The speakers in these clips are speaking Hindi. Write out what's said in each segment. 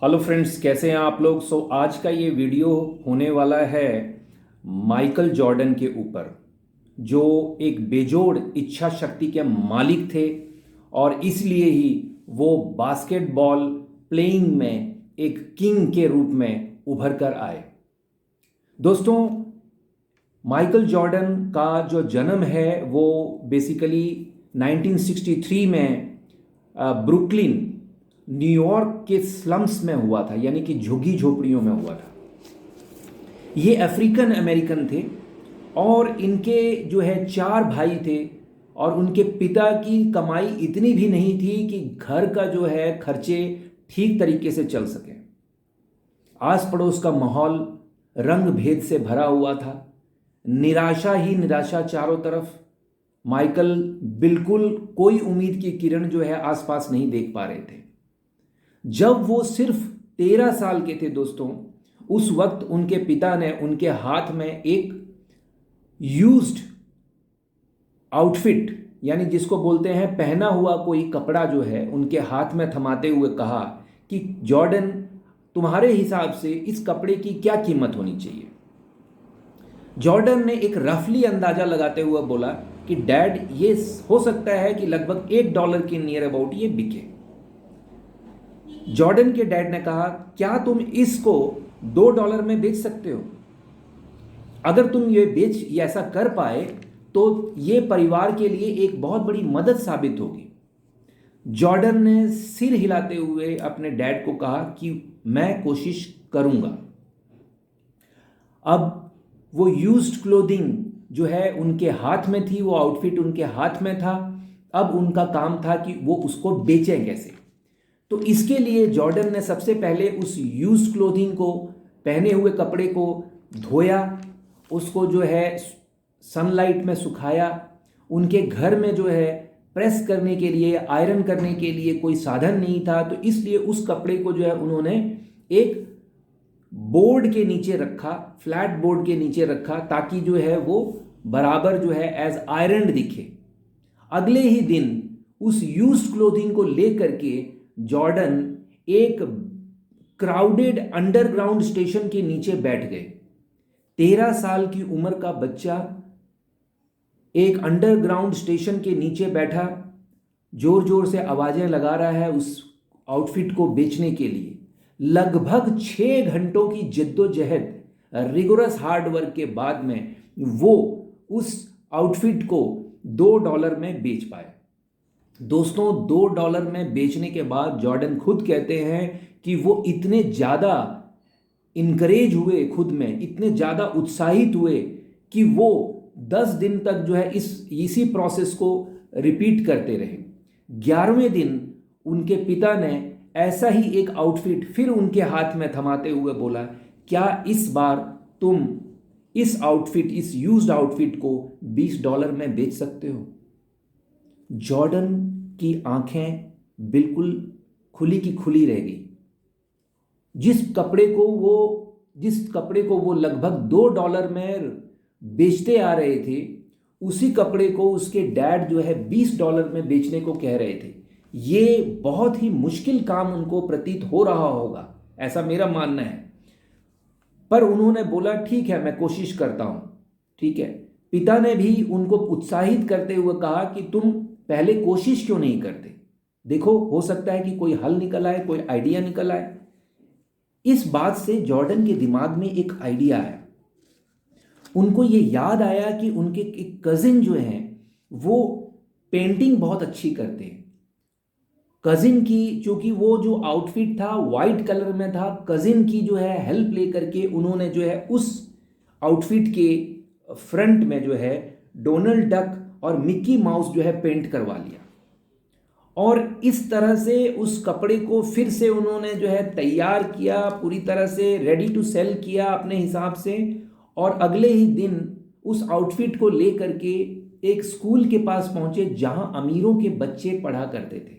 हेलो फ्रेंड्स, कैसे हैं आप लोग। आज का ये वीडियो होने वाला है माइकल जॉर्डन के ऊपर, जो एक बेजोड़ इच्छा शक्ति के मालिक थे और इसलिए ही वो बास्केटबॉल प्लेइंग में एक किंग के रूप में उभर कर आए। दोस्तों, माइकल जॉर्डन का जो जन्म है वो बेसिकली 1963 में ब्रुकलिन, न्यूयॉर्क के स्लम्स में हुआ था, यानी कि झुग्गी झोपड़ियों में हुआ था। ये अफ्रीकन अमेरिकन थे और इनके जो है चार भाई थे और उनके पिता की कमाई इतनी भी नहीं थी कि घर का जो है खर्चे ठीक तरीके से चल सके। आस पड़ोस का माहौल रंग भेद से भरा हुआ था, निराशा ही निराशा चारों तरफ। माइकल बिल्कुल कोई उम्मीद की किरण जो है आसपास नहीं देख पा रहे थे। जब वो सिर्फ 13 साल के थे दोस्तों, उस वक्त उनके पिता ने उनके हाथ में एक यूज्ड आउटफिट, यानी जिसको बोलते हैं पहना हुआ कोई कपड़ा, जो है उनके हाथ में थमाते हुए कहा कि जॉर्डन, तुम्हारे हिसाब से इस कपड़े की क्या कीमत होनी चाहिए। जॉर्डन ने एक रफली अंदाजा लगाते हुए बोला कि डैड, ये हो सकता है कि लगभग $1 के नियर अबाउट ये बिके। जॉर्डन के डैड ने कहा, क्या तुम इसको $2 में बेच सकते हो? अगर तुम ये ऐसा कर पाए तो ये परिवार के लिए एक बहुत बड़ी मदद साबित होगी। जॉर्डन ने सिर हिलाते हुए अपने डैड को कहा कि मैं कोशिश करूंगा। अब वो यूज्ड क्लोथिंग जो है उनके हाथ में थी, वो आउटफिट उनके हाथ में था। अब उनका काम था कि वो उसको बेचें कैसे। तो इसके लिए जॉर्डन ने सबसे पहले उस यूज्ड क्लोथिंग को, पहने हुए कपड़े को धोया, उसको जो है सनलाइट में सुखाया। उनके घर में जो है प्रेस करने के लिए, आयरन करने के लिए कोई साधन नहीं था, तो इसलिए उस कपड़े को जो है उन्होंने एक बोर्ड के नीचे रखा, फ्लैट बोर्ड के नीचे रखा, ताकि जो है वो बराबर जो है एज आयरन दिखे। अगले ही दिन उस यूज्ड क्लोथिंग को लेकर के जॉर्डन एक क्राउडेड अंडरग्राउंड स्टेशन के नीचे बैठ गए। 13 साल की उम्र का बच्चा एक अंडरग्राउंड स्टेशन के नीचे बैठा, जोर जोर से आवाजें लगा रहा है उस आउटफिट को बेचने के लिए। लगभग 6 घंटों की जद्दोजहद, रिगोरस हार्ड वर्क के बाद में वो उस आउटफिट को $2 में बेच पाए। दोस्तों, $2 में बेचने के बाद जॉर्डन खुद कहते हैं कि वो इतने ज़्यादा इनकरेज हुए, खुद में इतने ज़्यादा उत्साहित हुए कि वो 10 दिन तक जो है इसी प्रोसेस को रिपीट करते रहे। 11वें दिन उनके पिता ने ऐसा ही एक आउटफिट फिर उनके हाथ में थमाते हुए बोला, क्या इस बार तुम इस आउटफिट, इस यूज्ड आउटफिट को $20 में बेच सकते हो? जॉर्डन की आंखें बिल्कुल खुली की खुली रह गई। जिस कपड़े को वो लगभग $2 में बेचते आ रहे थे, उसी कपड़े को उसके डैड जो है $20 में बेचने को कह रहे थे। ये बहुत ही मुश्किल काम उनको प्रतीत हो रहा होगा, ऐसा मेरा मानना है। पर उन्होंने बोला, ठीक है, मैं कोशिश करता हूं। ठीक है। पिता ने भी उनको उत्साहित करते हुए कहा कि तुम पहले कोशिश क्यों नहीं करते, देखो हो सकता है कि कोई हल निकल आए, कोई आइडिया निकल आए। इस बात से जॉर्डन के दिमाग में एक आइडिया आया। उनको ये याद आया कि उनके एक कजिन जो हैं वो पेंटिंग बहुत अच्छी करते हैं। कजिन की, चूंकि वो जो आउटफिट था वाइट कलर में था, कजिन की जो है हेल्प लेकर के उन्होंने जो है उस आउटफिट के फ्रंट में जो है डोनाल्ड डक और मिक्की माउस जो है पेंट करवा लिया। और इस तरह से उस कपड़े को फिर से उन्होंने जो है तैयार किया, पूरी तरह से रेडी टू सेल किया अपने हिसाब से। और अगले ही दिन उस आउटफिट को लेकर के एक स्कूल के पास पहुंचे जहां अमीरों के बच्चे पढ़ा करते थे।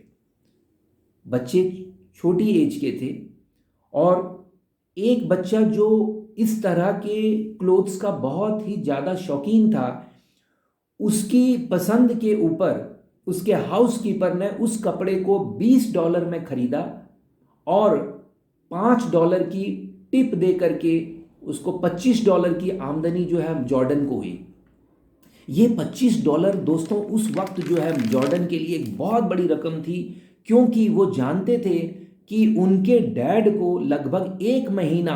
बच्चे छोटी एज के थे और एक बच्चा जो इस तरह के क्लोथ्स का बहुत ही ज़्यादा शौकीन था, उसकी पसंद के ऊपर उसके हाउसकीपर ने उस कपड़े को $20 में खरीदा और $5 की टिप दे करके उसको $25 की आमदनी जो है जॉर्डन को हुई। ये $25 दोस्तों उस वक्त जो है जॉर्डन के लिए एक बहुत बड़ी रकम थी, क्योंकि वो जानते थे कि उनके डैड को लगभग 1 महीना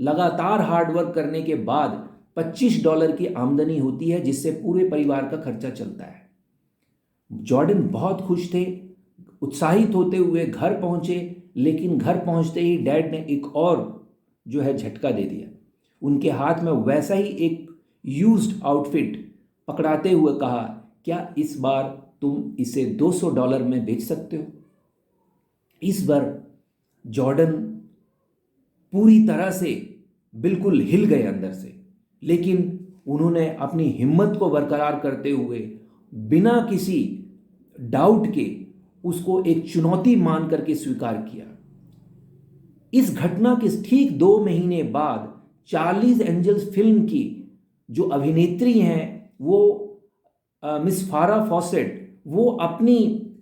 लगातार हार्डवर्क करने के बाद $25 की आमदनी होती है, जिससे पूरे परिवार का खर्चा चलता है। जॉर्डन बहुत खुश थे, उत्साहित होते हुए घर पहुंचे, लेकिन घर पहुंचते ही डैड ने एक और जो है झटका दे दिया। उनके हाथ में वैसा ही एक यूज्ड आउटफिट पकड़ाते हुए कहा, क्या इस बार तुम इसे $200 में बेच सकते हो? इस बार जॉर्डन पूरी तरह से बिल्कुल हिल गए अंदर से, लेकिन उन्होंने अपनी हिम्मत को बरकरार करते हुए बिना किसी डाउट के उसको एक चुनौती मान करके स्वीकार किया। इस घटना के ठीक 2 महीने बाद चार्लीज एंजल्स फिल्म की जो अभिनेत्री हैं वो मिस फारा फॉसेट, वो अपनी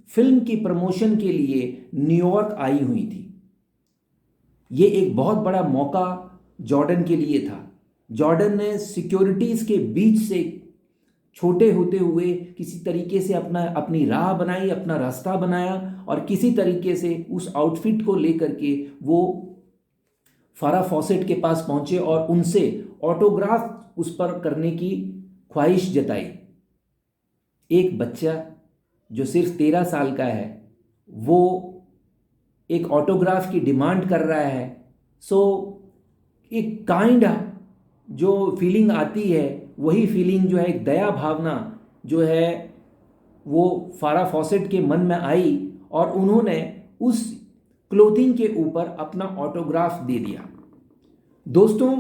फिल्म की प्रमोशन के लिए न्यूयॉर्क आई हुई थी। ये एक बहुत बड़ा मौका जॉर्डन के लिए था। जॉर्डन ने सिक्योरिटीज़ के बीच से छोटे होते हुए किसी तरीके से अपनी राह बनाई, अपना रास्ता बनाया, और किसी तरीके से उस आउटफिट को लेकर के वो फारा फॉसेट के पास पहुंचे और उनसे ऑटोग्राफ उस पर करने की ख्वाहिश जताई। एक बच्चा जो सिर्फ 13 साल का है वो एक ऑटोग्राफ की डिमांड कर रहा है। सो एक काइंड जो फीलिंग आती है, वही फीलिंग जो है, एक दया भावना जो है वो फारा फॉसेट के मन में आई, और उन्होंने उस क्लोथिंग के ऊपर अपना ऑटोग्राफ दे दिया। दोस्तों,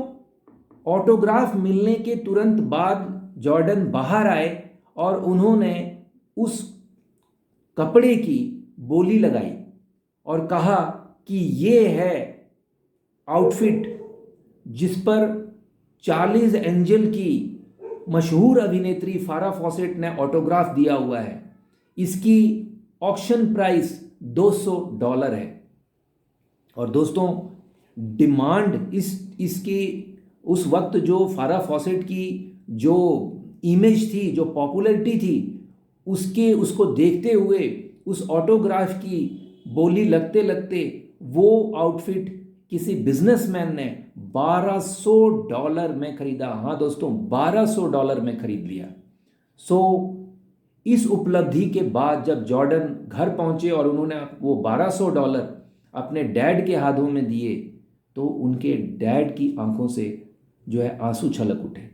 ऑटोग्राफ मिलने के तुरंत बाद जॉर्डन बाहर आए और उन्होंने उस कपड़े की बोली लगाई और कहा कि ये है आउटफिट जिस पर चार्लीज एंजल की मशहूर अभिनेत्री फारा फॉसेट ने ऑटोग्राफ दिया हुआ है। इसकी ऑक्शन प्राइस $200 है। और दोस्तों, डिमांड इसकी उस वक्त जो फारा फॉसेट की जो इमेज थी, जो पॉपुलैरिटी थी, उसको देखते हुए उस ऑटोग्राफ की बोली लगते लगते वो आउटफिट किसी बिजनेसमैन ने $1200 में खरीदा। हाँ दोस्तों, $1200 में खरीद लिया। इस उपलब्धि के बाद जब जॉर्डन घर पहुंचे और उन्होंने वो $1200 अपने डैड के हाथों में दिए, तो उनके डैड की आंखों से जो है आंसू छलक उठे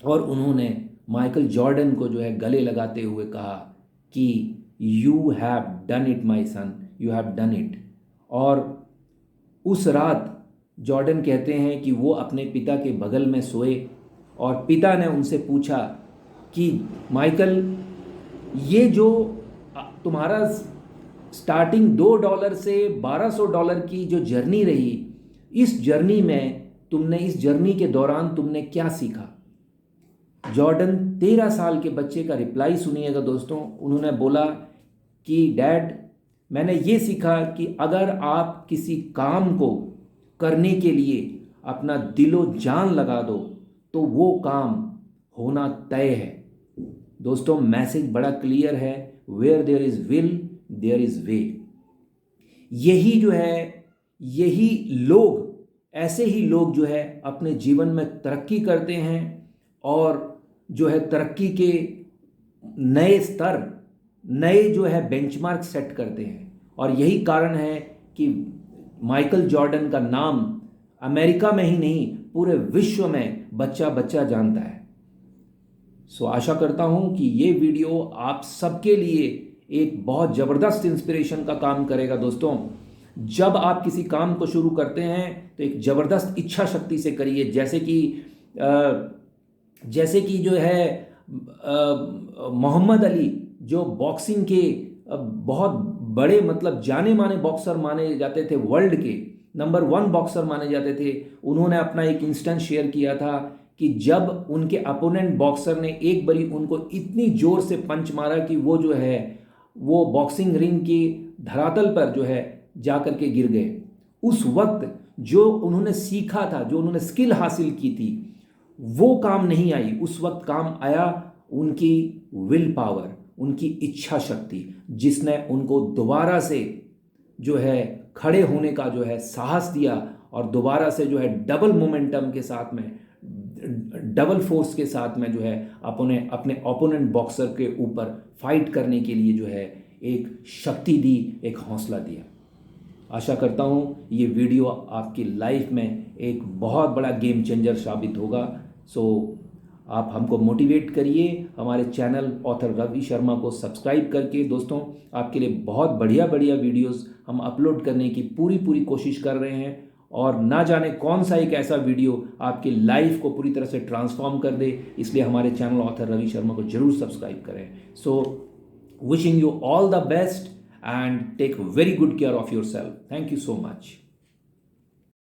और उन्होंने माइकल जॉर्डन को जो है गले लगाते हुए कहा कि you have done it my son, you have done it. और उस रात जॉर्डन कहते हैं कि वो अपने पिता के बगल में सोए और पिता ने उनसे पूछा कि माइकल, ये जो तुम्हारा स्टार्टिंग $2 से $1200 की जो जर्नी रही, इस जर्नी में इस जर्नी के दौरान तुमने क्या सीखा? जॉर्डन 13 साल के बच्चे का रिप्लाई सुनिएगा दोस्तों। उन्होंने बोला कि डैड, मैंने ये सीखा कि अगर आप किसी काम को करने के लिए अपना दिलो जान लगा दो तो वो काम होना तय है। दोस्तों, मैसेज बड़ा क्लियर है, where there is will there is way. यही जो है, यही लोग, ऐसे ही लोग जो है अपने जीवन में तरक्की करते हैं और जो है तरक्की के नए स्तर, नए जो है बेंचमार्क सेट करते हैं। और यही कारण है कि माइकल जॉर्डन का नाम अमेरिका में ही नहीं, पूरे विश्व में बच्चा बच्चा जानता है। आशा करता हूं कि ये वीडियो आप सबके लिए एक बहुत ज़बरदस्त इंस्पिरेशन का काम करेगा। दोस्तों, जब आप किसी काम को शुरू करते हैं तो एक ज़बरदस्त इच्छा शक्ति से करिए। जैसे कि जो है मोहम्मद अली, जो बॉक्सिंग के बहुत बड़े मतलब जाने माने बॉक्सर माने जाते थे, वर्ल्ड के नंबर 1 बॉक्सर माने जाते थे, उन्होंने अपना एक इंस्टेंस शेयर किया था कि जब उनके अपोनेंट बॉक्सर ने एक बारी उनको इतनी ज़ोर से पंच मारा कि वो जो है वो बॉक्सिंग रिंग की धरातल पर जो है जा कर के गिर गए। उस वक्त जो उन्होंने सीखा था, जो उन्होंने स्किल हासिल की थी, वो काम नहीं आई। उस वक्त काम आया उनकी विल पावर, उनकी इच्छा शक्ति, जिसने उनको दोबारा से जो है खड़े होने का जो है साहस दिया और दोबारा से जो है डबल मोमेंटम के साथ में, डबल फोर्स के साथ में जो है अपने ओपोनेंट बॉक्सर के ऊपर फाइट करने के लिए जो है एक शक्ति दी, एक हौसला दिया। आशा करता हूँ ये वीडियो आपकी लाइफ में एक बहुत बड़ा गेम चेंजर साबित होगा। सो आप हमको मोटिवेट करिए, हमारे चैनल ऑथर रवि शर्मा को सब्सक्राइब करके। दोस्तों, आपके लिए बहुत बढ़िया बढ़िया वीडियोस हम अपलोड करने की पूरी कोशिश कर रहे हैं, और ना जाने कौन सा एक ऐसा वीडियो आपकी लाइफ को पूरी तरह से ट्रांसफॉर्म कर दे, इसलिए हमारे चैनल ऑथर रवि शर्मा को जरूर सब्सक्राइब करें। So wishing you all the best and take very good care of yourself. Thank you so much.